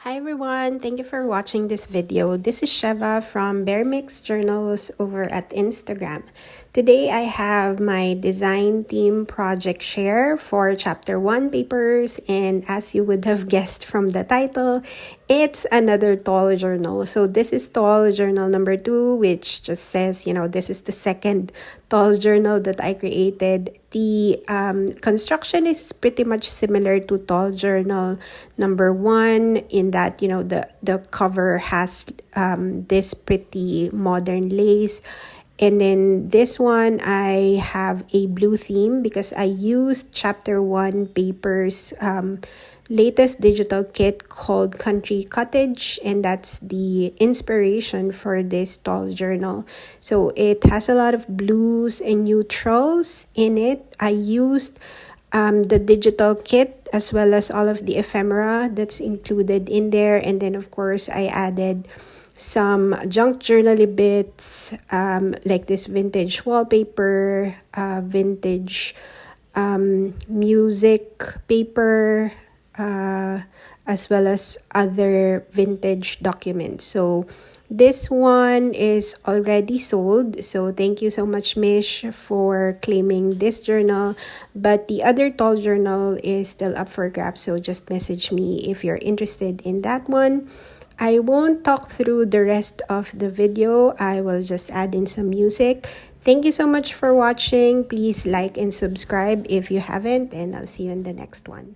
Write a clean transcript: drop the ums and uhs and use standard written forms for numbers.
Hi everyone, thank you for watching this video. This is Sheva from Bear Mix Journals over at Instagram. Today I have my design theme project share for Chapter 1 papers, and as you would have guessed from the title, it's another tall journal. So this is tall journal number 2, which just says, this is the second tall journal that I created. The construction is pretty much similar to tall journal number 1 in that, the cover has this pretty modern lace. And then this one, I have a blue theme because I used Chapter 1 Papers latest digital kit called Country Cottage, and that's the inspiration for this tall journal. So it has a lot of blues and neutrals in it. I used the digital kit as well as all of the ephemera that's included in there, and then of course I added some junk journal-y bits like this vintage wallpaper, vintage music paper, as well as other vintage documents. So this one is already sold, so thank you so much, Mish, for claiming this journal. But the other tall journal is still up for grabs, so just message me if you're interested in that one. I won't talk through the rest of the video. I will just add in some music. Thank you so much for watching. Please like and subscribe if you haven't, and I'll see you in the next one.